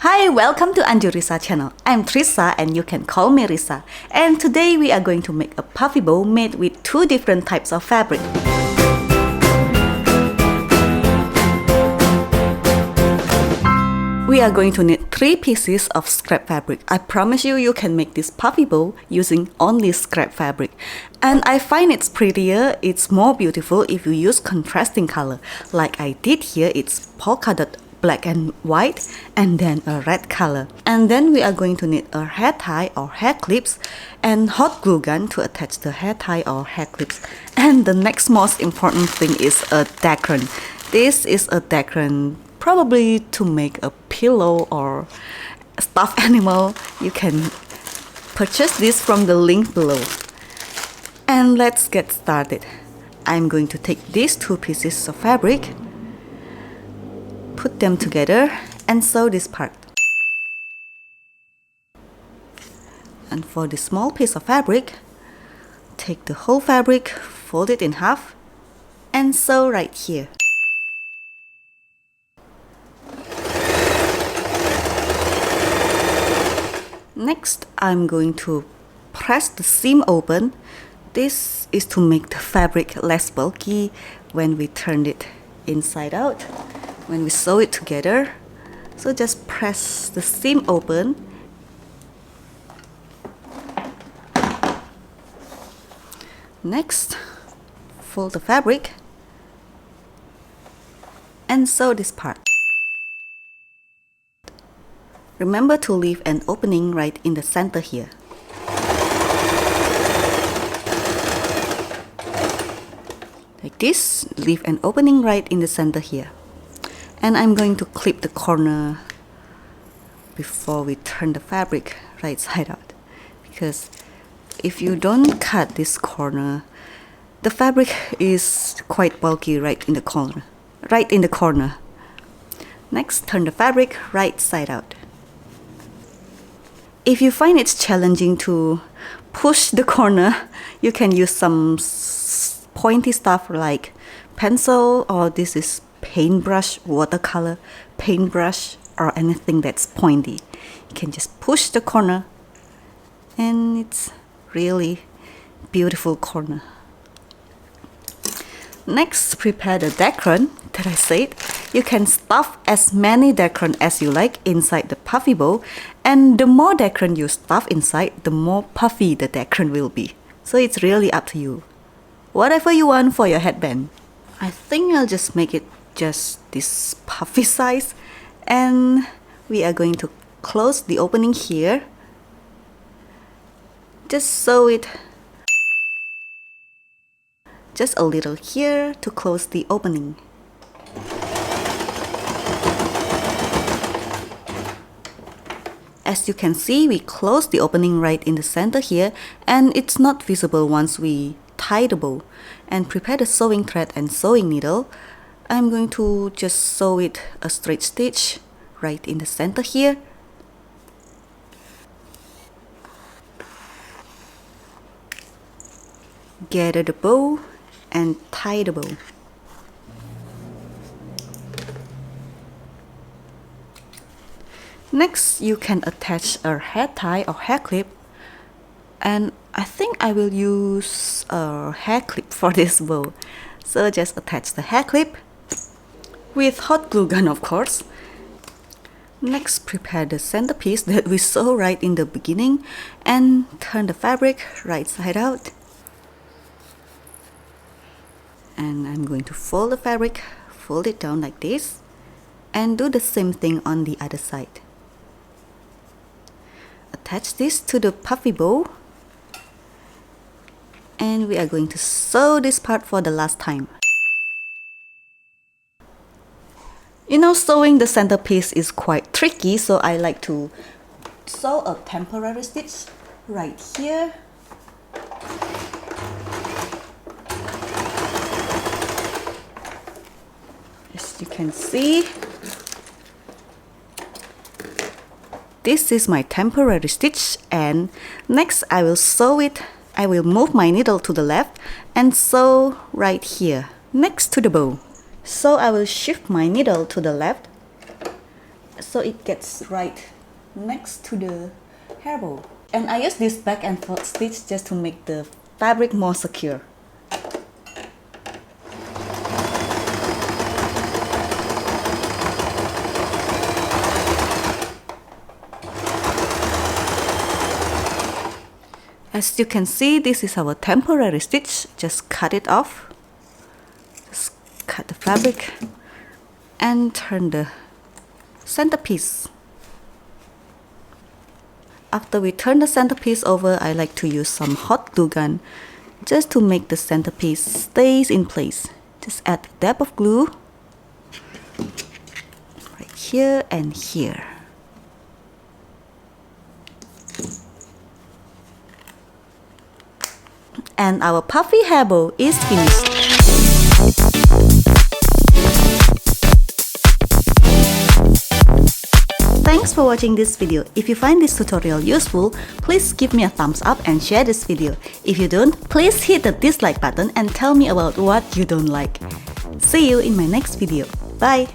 Hi, welcome to Anju Risa channel. I'm Trisa and you can call me Risa. And today we are going to make a puffy bow made with two different types of fabric. We are going to need 3 pieces of scrap fabric. I promise you, you can make this puffy bow using only scrap fabric. And I find it's prettier, it's more beautiful if you use contrasting color. Like I did here, it's polka dot black and white and then a red color. And then we are going to need a hair tie or hair clips and hot glue gun to attach the hair tie or hair clips. And the next most important thing is a dacron. This is a dacron probably to make a pillow or stuffed animal. You can purchase this from the link below. And let's get started. I'm going to take these 2 pieces of fabric, put them together and sew this part. And for the small piece of fabric, take the whole fabric, fold it in half and sew right here. Next, I'm going to press the seam open. This is to make the fabric less bulky when we turn it inside out, when we sew it together. So just press the seam open. Next, fold the fabric and sew this part. Remember to leave an opening right in the center here. Like this, leave an opening right in the center here. And I'm going to clip the corner before we turn the fabric right side out. Because if you don't cut this corner, the fabric is quite bulky right in the corner. Next, turn the fabric right side out. If you find it's challenging to push the corner, you can use some pointy stuff like pencil, or this is paintbrush, watercolor paintbrush, or anything that's pointy. You can just push the corner and it's really beautiful corner. Next, prepare the dacron that I said. You can stuff as many dacron as you like inside the puffy bow, and the more dacron you stuff inside, the more puffy the dacron will be. So it's really up to you. Whatever you want for your headband. I think I'll just make it just this puffy size, and we are going to close the opening here. Just sew it just a little here to close the opening. As you can see, we close the opening right in the center here, and it's not visible once we tie the bow. And prepare the sewing thread and sewing needle. I'm going to just sew it a straight stitch right in the center here. Gather the bow and tie the bow. Next, you can attach a hair tie or hair clip, and I think I will use a hair clip for this bow. So just attach the hair clip with hot glue gun, of course. Next, prepare the centerpiece that we sew right in the beginning and turn the fabric right side out. And I'm going to fold the fabric, fold it down like this, and do the same thing on the other side. Attach this to the puffy bow, and we are going to sew this part for the last time. You know, sewing the centerpiece is quite tricky, so I like to sew a temporary stitch right here. As you can see, this is my temporary stitch, and next I will sew it. I will move my needle to the left and sew right here next to the bow. So I will shift my needle to the left, so it gets right next to the hairball. And I use this back and forth stitch just to make the fabric more secure. As you can see, this is our temporary stitch. Just cut it off. Just cut the fabric and turn the centerpiece. After we turn the centerpiece over, I like to use some hot glue gun just to make the centerpiece stays in place. Just add a dab of glue right here and here. And our puffy hairball is finished. Thanks for watching this video. If you find this tutorial useful, please give me a thumbs up and share this video. If you don't, please hit the dislike button and tell me about what you don't like. See you in my next video. Bye!